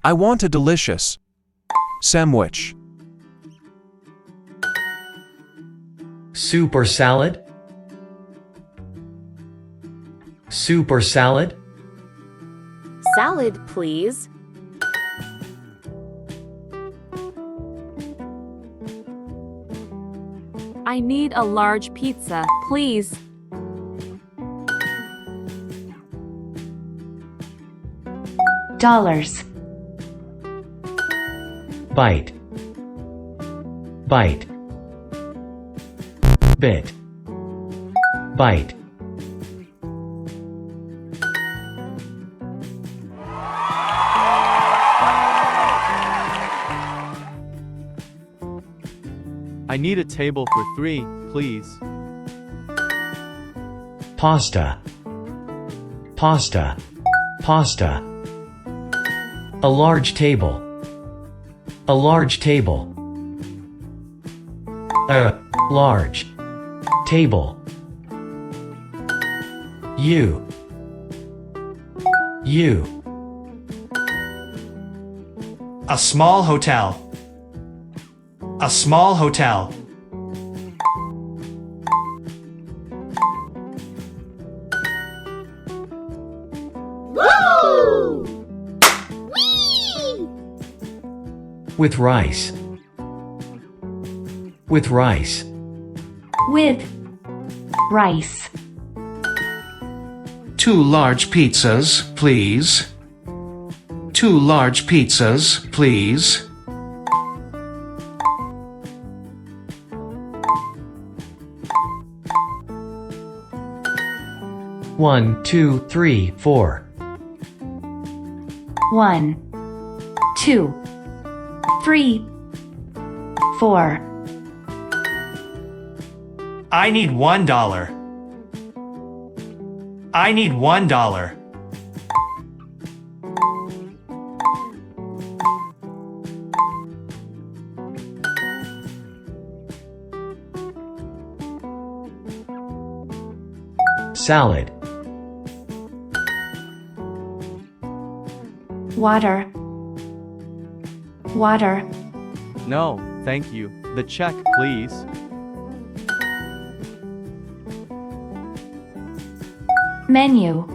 I want a delicious sandwich. Soup or salad? Soup or salad? Salad, please. I need a large pizza, please. Dollars. Bite. Bite. Bit. Bite. I need a table for 3, please. Pasta. Pasta. Pasta. A large table. A large table. A large table. You. A small hotel. A small hotel. With rice. With rice. With rice. 2 large pizzas, please. 2 large pizzas, please. One, two, three, 4. 1, 2, 3, 4. I need $1. I need $1. Salad. Water. Water. No, thank you. The check, please. Menu.